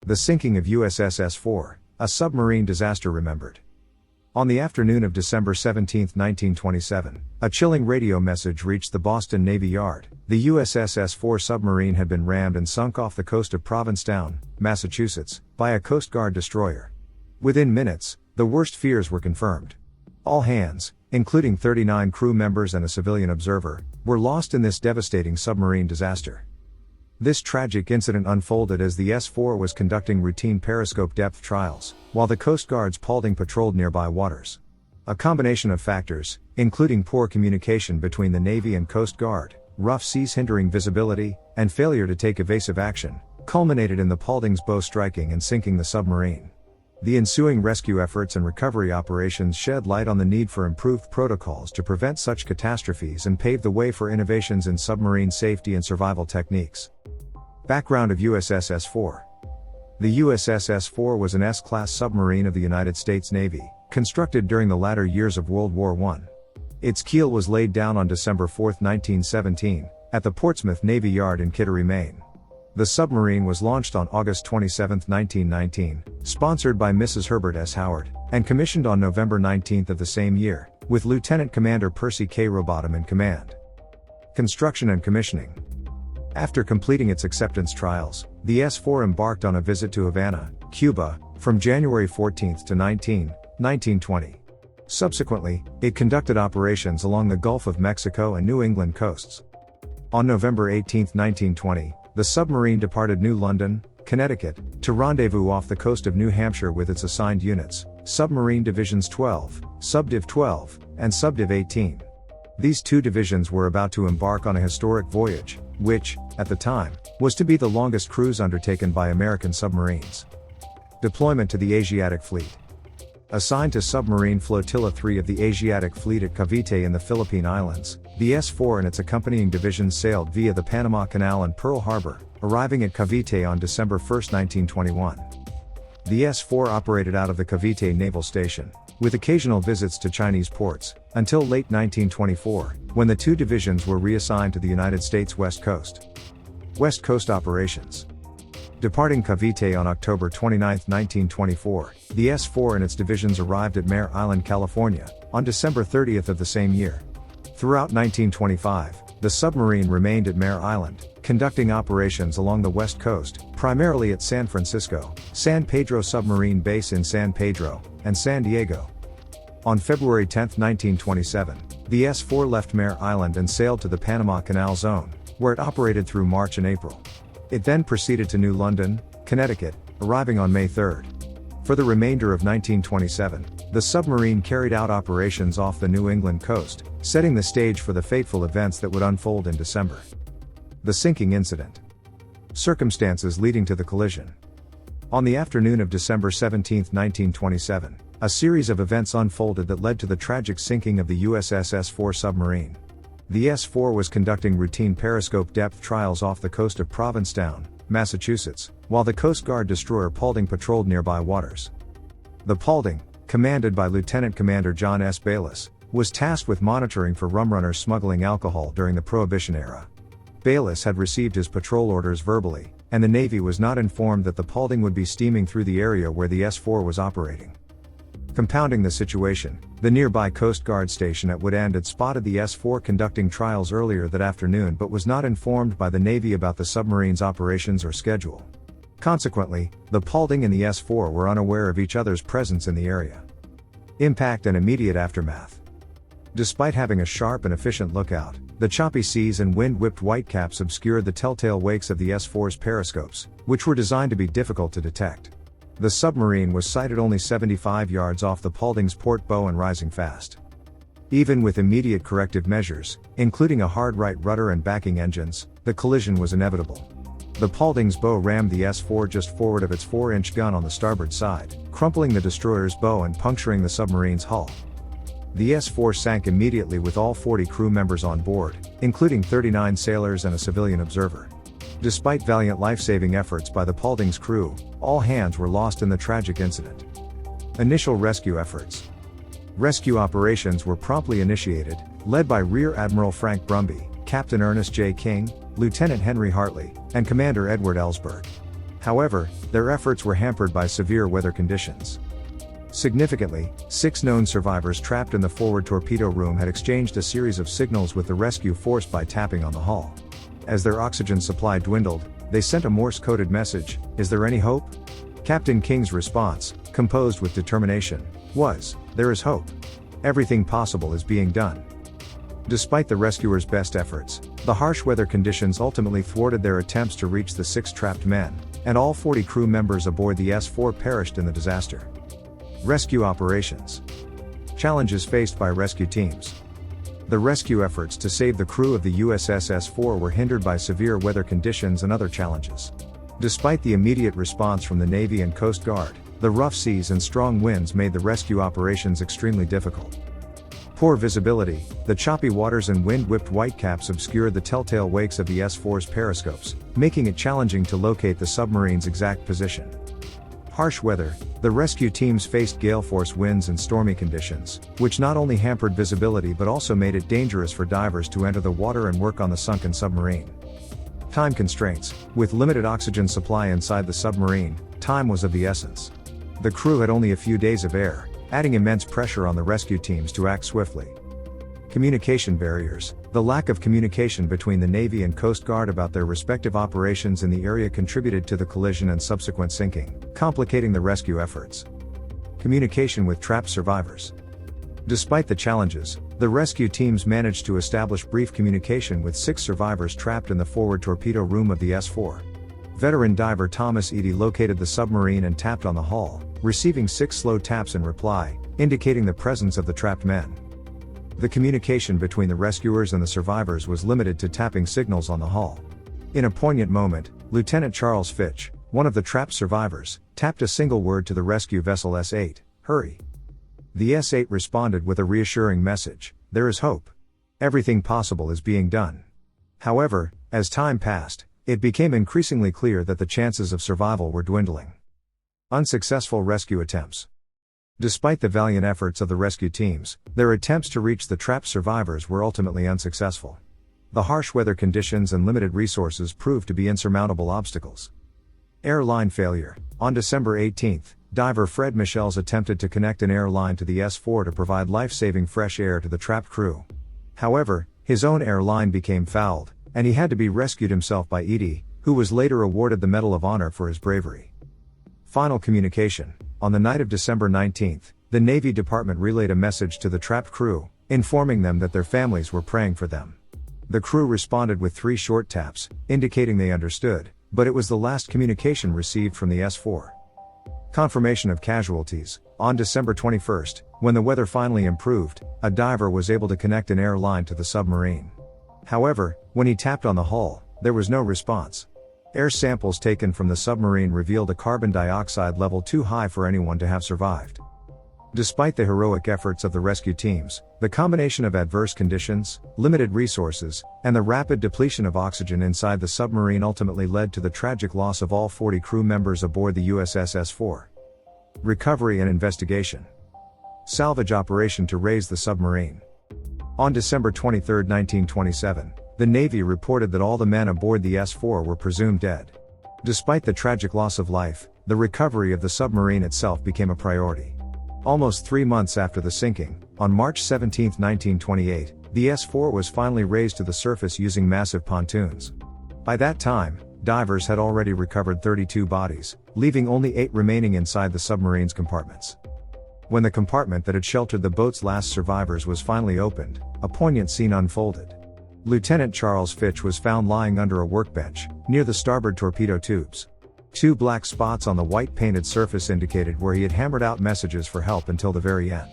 The sinking of USS S-4, a submarine disaster remembered. On the afternoon of December 17, 1927, a chilling radio message reached the Boston Navy Yard. The USS S-4 submarine had been rammed and sunk off the coast of Provincetown, Massachusetts, by a Coast Guard destroyer. Within minutes, the worst fears were confirmed. All hands, including 39 crew members and a civilian observer, were lost in this devastating submarine disaster. This tragic incident unfolded as the S-4 was conducting routine periscope depth trials, while the Coast Guard's Paulding patrolled nearby waters. A combination of factors, including poor communication between the Navy and Coast Guard, rough seas hindering visibility, and failure to take evasive action, culminated in the Paulding's bow striking and sinking the submarine. The ensuing rescue efforts and recovery operations shed light on the need for improved protocols to prevent such catastrophes and pave the way for innovations in submarine safety and survival techniques. Background of USS S-4. The USS S-4 was an S-class submarine of the United States Navy, constructed during the latter years of World War I. Its keel was laid down on December 4, 1917, at the Portsmouth Navy Yard in Kittery, Maine. The submarine was launched on August 27, 1919, sponsored by Mrs. Herbert S. Howard, and commissioned on November 19 of the same year, with Lieutenant Commander Percy K. Rowbottom in command. Construction and commissioning. After completing its acceptance trials, the S-4 embarked on a visit to Havana, Cuba, from January 14 to 19, 1920. Subsequently, it conducted operations along the Gulf of Mexico and New England coasts. On November 18, 1920, the submarine departed New London, Connecticut, to rendezvous off the coast of New Hampshire with its assigned units, Submarine Divisions 12, Subdiv 12, and Subdiv 18. These two divisions were about to embark on a historic voyage, which, at the time, was to be the longest cruise undertaken by American submarines. Deployment to the Asiatic Fleet. Assigned to Submarine Flotilla 3 of the Asiatic Fleet at Cavite in the Philippine Islands, the S-4 and its accompanying divisions sailed via the Panama Canal and Pearl Harbor, arriving at Cavite on December 1, 1921. The S-4 operated out of the Cavite Naval Station, with occasional visits to Chinese ports, until late 1924, when the two divisions were reassigned to the United States West Coast. West Coast operations. Departing Cavite on October 29, 1924, the S-4 and its divisions arrived at Mare Island, California, on December 30 of the same year. Throughout 1925, the submarine remained at Mare Island, conducting operations along the West Coast, primarily at San Francisco, San Pedro Submarine Base in San Pedro, and San Diego. On February 10, 1927, the S-4 left Mare Island and sailed to the Panama Canal Zone, where it operated through March and April. It then proceeded to New London, Connecticut, arriving on May 3. For the remainder of 1927, the submarine carried out operations off the New England coast, setting the stage for the fateful events that would unfold in December. The sinking incident. Circumstances leading to the collision. On the afternoon of December 17, 1927, a series of events unfolded that led to the tragic sinking of the USS S-4 submarine. The S-4 was conducting routine periscope depth trials off the coast of Provincetown, Massachusetts, while the Coast Guard destroyer Paulding patrolled nearby waters. The Paulding, commanded by Lieutenant Commander John S. Bayliss, was tasked with monitoring for rumrunners smuggling alcohol during the Prohibition era. Bayliss had received his patrol orders verbally, and the Navy was not informed that the Paulding would be steaming through the area where the S-4 was operating. Compounding the situation, the nearby Coast Guard station at Wood End had spotted the S-4 conducting trials earlier that afternoon but was not informed by the Navy about the submarine's operations or schedule. Consequently, the Paulding and the S-4 were unaware of each other's presence in the area. Impact and immediate aftermath. Despite having a sharp and efficient lookout, the choppy seas and wind-whipped whitecaps obscured the telltale wakes of the S-4's periscopes, which were designed to be difficult to detect. The submarine was sighted only 75 yards off the Paulding's port bow and rising fast. Even with immediate corrective measures, including a hard right rudder and backing engines, the collision was inevitable. The Paulding's bow rammed the S-4 just forward of its 4-inch gun on the starboard side, crumpling the destroyer's bow and puncturing the submarine's hull. The S-4 sank immediately with all 40 crew members on board, including 39 sailors and a civilian observer. Despite valiant life-saving efforts by the Paulding's crew, all hands were lost in the tragic incident. Initial rescue efforts. Rescue operations were promptly initiated, led by Rear Admiral Frank Brumby, Captain Ernest J. King, Lieutenant Henry Hartley, and Commander Edward Ellsberg. However, their efforts were hampered by severe weather conditions. Significantly, 6 known survivors trapped in the forward torpedo room had exchanged a series of signals with the rescue force by tapping on the hull. As their oxygen supply dwindled, they sent a Morse-coded message, "Is there any hope?" Captain King's response, composed with determination, was, "There is hope. Everything possible is being done." Despite the rescuers' best efforts, the harsh weather conditions ultimately thwarted their attempts to reach the 6 trapped men, and all 40 crew members aboard the S-4 perished in the disaster. Rescue operations. Challenges faced by rescue teams. The rescue efforts to save the crew of the USS S-4 were hindered by severe weather conditions and other challenges. Despite the immediate response from the Navy and Coast Guard, the rough seas and strong winds made the rescue operations extremely difficult. Poor visibility, the choppy waters and wind-whipped whitecaps obscured the telltale wakes of the S-4's periscopes, making it challenging to locate the submarine's exact position. Harsh weather, the rescue teams faced gale-force winds and stormy conditions, which not only hampered visibility but also made it dangerous for divers to enter the water and work on the sunken submarine. Time constraints, with limited oxygen supply inside the submarine, time was of the essence. The crew had only a few days of air, adding immense pressure on the rescue teams to act swiftly. Communication barriers, the lack of communication between the Navy and Coast Guard about their respective operations in the area contributed to the collision and subsequent sinking, complicating the rescue efforts. Communication with trapped survivors. Despite the challenges, the rescue teams managed to establish brief communication with 6 survivors trapped in the forward torpedo room of the S-4. Veteran diver Thomas Eady located the submarine and tapped on the hull, receiving 6 slow taps in reply, indicating the presence of the trapped men. The communication between the rescuers and the survivors was limited to tapping signals on the hull. In a poignant moment, Lieutenant Charles Fitch, one of the trapped survivors, tapped a single word to the rescue vessel S-8, "Hurry." The S-8 responded with a reassuring message, "There is hope. Everything possible is being done." However, as time passed, it became increasingly clear that the chances of survival were dwindling. Unsuccessful rescue attempts. Despite the valiant efforts of the rescue teams, their attempts to reach the trapped survivors were ultimately unsuccessful. The harsh weather conditions and limited resources proved to be insurmountable obstacles. Airline failure. On December 18, diver Fred Michels attempted to connect an airline to the S-4 to provide life-saving fresh air to the trapped crew. However, his own airline became fouled, and he had to be rescued himself by Eady, who was later awarded the Medal of Honor for his bravery. Final communication. On the night of December 19, the Navy Department relayed a message to the trapped crew, informing them that their families were praying for them. The crew responded with 3 short taps, indicating they understood, but it was the last communication received from the S-4. Confirmation of casualties. On December 21, when the weather finally improved, a diver was able to connect an airline to the submarine. However, when he tapped on the hull, there was no response. Air samples taken from the submarine revealed a carbon dioxide level too high for anyone to have survived. Despite the heroic efforts of the rescue teams, the combination of adverse conditions, limited resources, and the rapid depletion of oxygen inside the submarine ultimately led to the tragic loss of all 40 crew members aboard the USS S-4. Recovery and investigation. Salvage operation to raise the submarine. On December 23, 1927, the Navy reported that all the men aboard the S-4 were presumed dead. Despite the tragic loss of life, the recovery of the submarine itself became a priority. Almost 3 months after the sinking, on March 17, 1928, the S-4 was finally raised to the surface using massive pontoons. By that time, divers had already recovered 32 bodies, leaving only 8 remaining inside the submarine's compartments. When the compartment that had sheltered the boat's last survivors was finally opened, a poignant scene unfolded. Lieutenant Charles Fitch was found lying under a workbench, near the starboard torpedo tubes. 2 black spots on the white painted surface indicated where he had hammered out messages for help until the very end.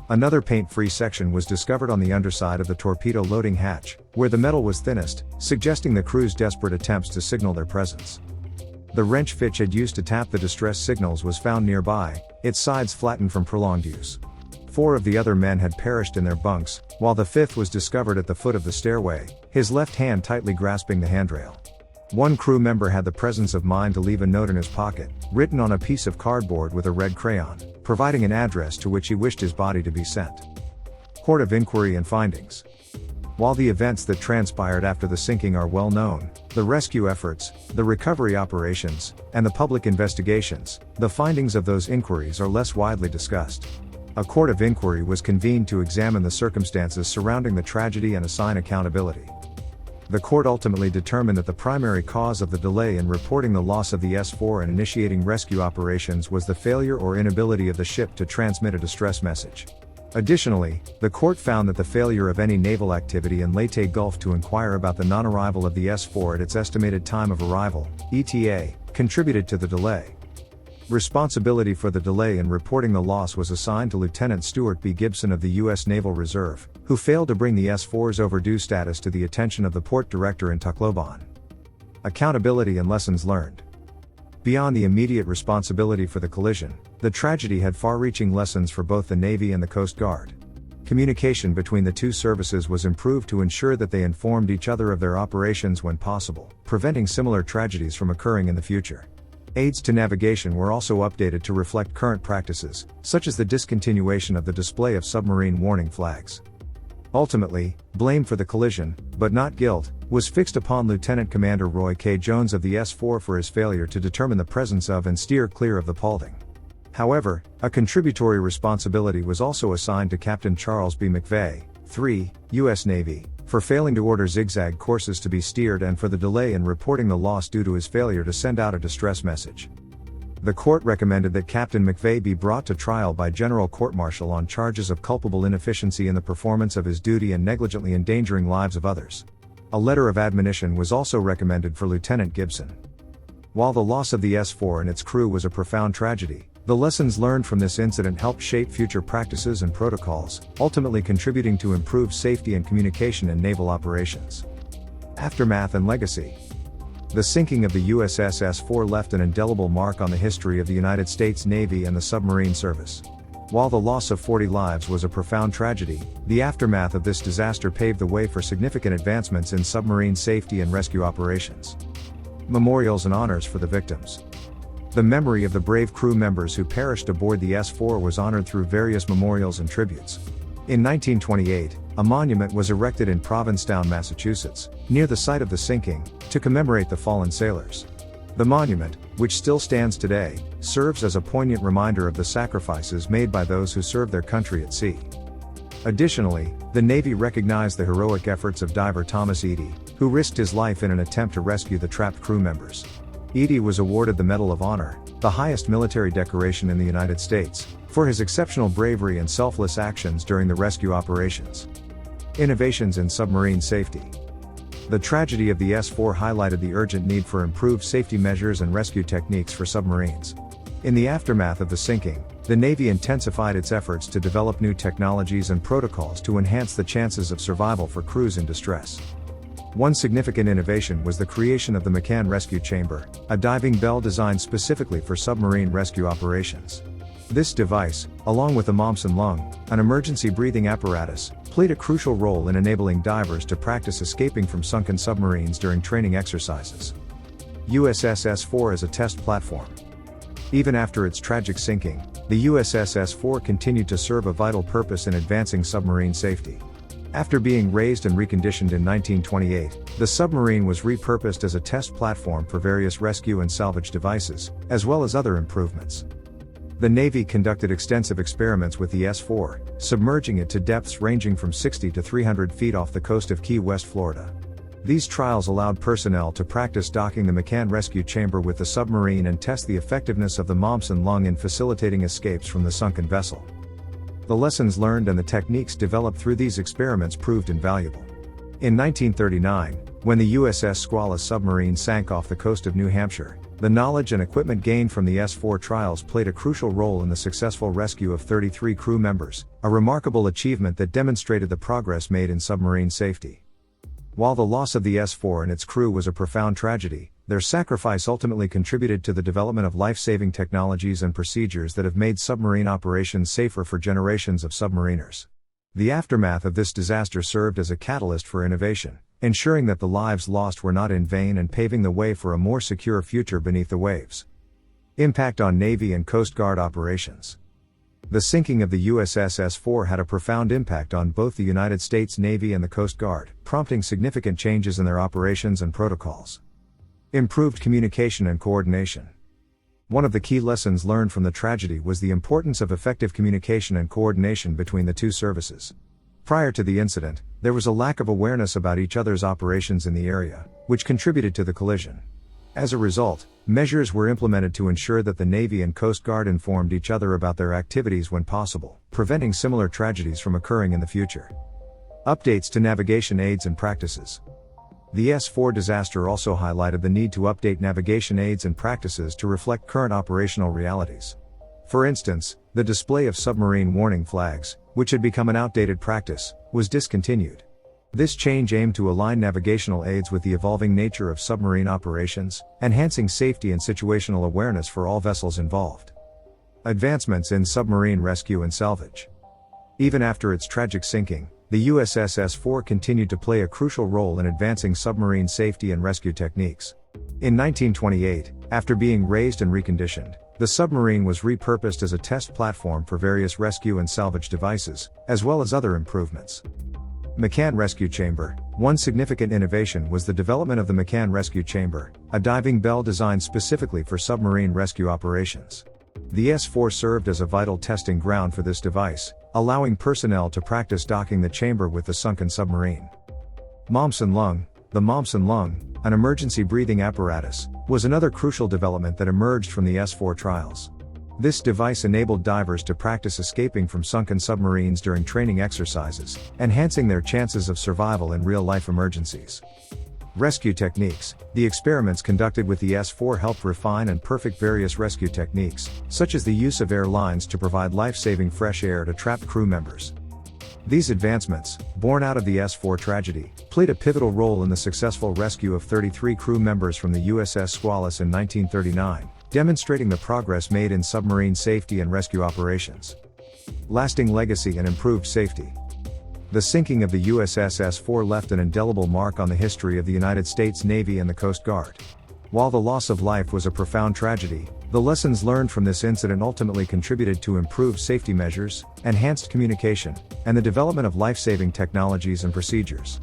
Another paint-free section was discovered on the underside of the torpedo loading hatch, where the metal was thinnest, suggesting the crew's desperate attempts to signal their presence. The wrench Fitch had used to tap the distress signals was found nearby, its sides flattened from prolonged use. 4 of the other men had perished in their bunks, while the 5th was discovered at the foot of the stairway, his left hand tightly grasping the handrail. 1 crew member had the presence of mind to leave a note in his pocket, written on a piece of cardboard with a red crayon, providing an address to which he wished his body to be sent. Court of Inquiry and Findings. While the events that transpired after the sinking are well known, the rescue efforts, the recovery operations, and the public investigations, the findings of those inquiries are less widely discussed. A court of inquiry was convened to examine the circumstances surrounding the tragedy and assign accountability. The court ultimately determined that the primary cause of the delay in reporting the loss of the S-4 and initiating rescue operations was the failure or inability of the ship to transmit a distress message. Additionally, the court found that the failure of any naval activity in Leyte Gulf to inquire about the non-arrival of the S-4 at its estimated time of arrival, ETA, contributed to the delay. Responsibility for the delay in reporting the loss was assigned to Lieutenant Stuart B. Gibson of the U.S. Naval Reserve, who failed to bring the S-4's overdue status to the attention of the port director in Tacloban. Accountability and lessons learned. Beyond the immediate responsibility for the collision, the tragedy had far-reaching lessons for both the Navy and the Coast Guard. Communication between the two services was improved to ensure that they informed each other of their operations when possible, preventing similar tragedies from occurring in the future. Aids to navigation were also updated to reflect current practices, such as the discontinuation of the display of submarine warning flags. Ultimately, blame for the collision, but not guilt, was fixed upon Lieutenant Commander Roy K. Jones of the S-4 for his failure to determine the presence of and steer clear of the Paulding. However, a contributory responsibility was also assigned to Captain Charles B. McVeigh, 3, U.S. Navy, for failing to order zigzag courses to be steered and for the delay in reporting the loss due to his failure to send out a distress message. The court recommended that Captain McVeigh be brought to trial by general court-martial on charges of culpable inefficiency in the performance of his duty and negligently endangering lives of others. A letter of admonition was also recommended for Lieutenant Gibson. While the loss of the S-4 and its crew was a profound tragedy, the lessons learned from this incident helped shape future practices and protocols, ultimately contributing to improved safety and communication in naval operations. Aftermath and legacy. The sinking of the USS S-4 left an indelible mark on the history of the United States Navy and the submarine service. While the loss of 40 lives was a profound tragedy, the aftermath of this disaster paved the way for significant advancements in submarine safety and rescue operations. Memorials and honors for the victims. The memory of the brave crew members who perished aboard the S-4 was honored through various memorials and tributes. In 1928, a monument was erected in Provincetown, Massachusetts, near the site of the sinking, to commemorate the fallen sailors. The monument, which still stands today, serves as a poignant reminder of the sacrifices made by those who served their country at sea. Additionally, the Navy recognized the heroic efforts of diver Thomas Eady, who risked his life in an attempt to rescue the trapped crew members. Eady was awarded the Medal of Honor, the highest military decoration in the United States, for his exceptional bravery and selfless actions during the rescue operations. Innovations in submarine safety. The tragedy of the S-4 highlighted the urgent need for improved safety measures and rescue techniques for submarines. In the aftermath of the sinking, the Navy intensified its efforts to develop new technologies and protocols to enhance the chances of survival for crews in distress. One significant innovation was the creation of the McCann Rescue Chamber, a diving bell designed specifically for submarine rescue operations. This device, along with the Momsen lung, an emergency breathing apparatus, played a crucial role in enabling divers to practice escaping from sunken submarines during training exercises. USS S-4 as a test platform. Even after its tragic sinking, the USS S-4 continued to serve a vital purpose in advancing submarine safety. After being raised and reconditioned in 1928, the submarine was repurposed as a test platform for various rescue and salvage devices, as well as other improvements. The Navy conducted extensive experiments with the S-4, submerging it to depths ranging from 60 to 300 feet off the coast of Key West, Florida. These trials allowed personnel to practice docking the McCann Rescue Chamber with the submarine and test the effectiveness of the Momsen lung in facilitating escapes from the sunken vessel. The lessons learned and the techniques developed through these experiments proved invaluable. In 1939, when the USS Squala submarine sank off the coast of New Hampshire, the knowledge and equipment gained from the S-4 trials played a crucial role in the successful rescue of 33 crew members, a remarkable achievement that demonstrated the progress made in submarine safety. While the loss of the S-4 and its crew was a profound tragedy, their sacrifice ultimately contributed to the development of life-saving technologies and procedures that have made submarine operations safer for generations of submariners. The aftermath of this disaster served as a catalyst for innovation, ensuring that the lives lost were not in vain and paving the way for a more secure future beneath the waves. Impact on Navy and Coast Guard operations. The sinking of the USS S-4 had a profound impact on both the United States Navy and the Coast Guard, prompting significant changes in their operations and protocols. Improved communication and coordination. One of the key lessons learned from the tragedy was the importance of effective communication and coordination between the two services. Prior to the incident, there was a lack of awareness about each other's operations in the area, which contributed to the collision. As a result, measures were implemented to ensure that the Navy and Coast Guard informed each other about their activities when possible, preventing similar tragedies from occurring in the future. Updates to navigation aids and practices. The S-4 disaster also highlighted the need to update navigation aids and practices to reflect current operational realities. For instance, the display of submarine warning flags, which had become an outdated practice, was discontinued. This change aimed to align navigational aids with the evolving nature of submarine operations, enhancing safety and situational awareness for all vessels involved. Advancements in submarine rescue and salvage. Even after its tragic sinking, the USS S-4 continued to play a crucial role in advancing submarine safety and rescue techniques. In 1928, after being raised and reconditioned, the submarine was repurposed as a test platform for various rescue and salvage devices, as well as other improvements. McCann Rescue Chamber. One significant innovation was the development of the McCann Rescue Chamber, a diving bell designed specifically for submarine rescue operations. The S-4 served as a vital testing ground for this device, allowing personnel to practice docking the chamber with the sunken submarine. Momsen Lung. The Momsen Lung, an emergency breathing apparatus, was another crucial development that emerged from the S-4 trials. This device enabled divers to practice escaping from sunken submarines during training exercises, enhancing their chances of survival in real-life emergencies. Rescue techniques. The experiments conducted with the S-4 helped refine and perfect various rescue techniques, such as the use of air lines to provide life-saving fresh air to trapped crew members. These advancements, born out of the S-4 tragedy, played a pivotal role in the successful rescue of 33 crew members from the USS Squalus in 1939, demonstrating the progress made in submarine safety and rescue operations. Lasting legacy and improved safety. The sinking of the USS S-4 left an indelible mark on the history of the United States Navy and the Coast Guard. While the loss of life was a profound tragedy, the lessons learned from this incident ultimately contributed to improved safety measures, enhanced communication, and the development of life-saving technologies and procedures.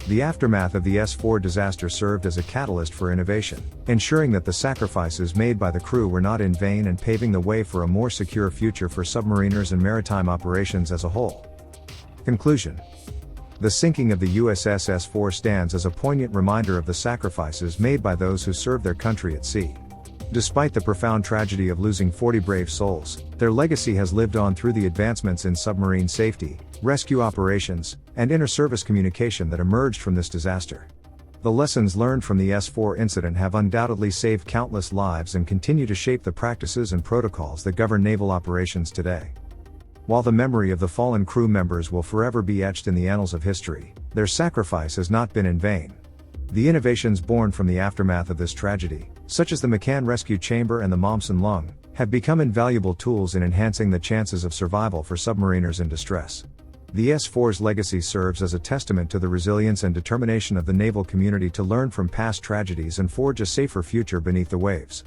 The aftermath of the S-4 disaster served as a catalyst for innovation, ensuring that the sacrifices made by the crew were not in vain and paving the way for a more secure future for submariners and maritime operations as a whole. Conclusion. The sinking of the USS S-4 stands as a poignant reminder of the sacrifices made by those who served their country at sea. Despite the profound tragedy of losing 40 brave souls, their legacy has lived on through the advancements in submarine safety, rescue operations, and inter-service communication that emerged from this disaster. The lessons learned from the S-4 incident have undoubtedly saved countless lives and continue to shape the practices and protocols that govern naval operations today. While the memory of the fallen crew members will forever be etched in the annals of history, their sacrifice has not been in vain. The innovations born from the aftermath of this tragedy, such as the McCann Rescue Chamber and the Momsen Lung, have become invaluable tools in enhancing the chances of survival for submariners in distress. The S-4's legacy serves as a testament to the resilience and determination of the naval community to learn from past tragedies and forge a safer future beneath the waves.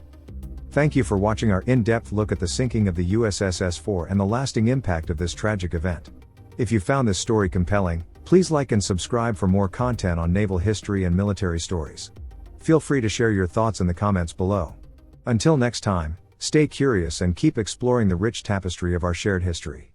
Thank you for watching our in-depth look at the sinking of the USS S-4 and the lasting impact of this tragic event. If you found this story compelling, please like and subscribe for more content on naval history and military stories. Feel free to share your thoughts in the comments below. Until next time, stay curious and keep exploring the rich tapestry of our shared history.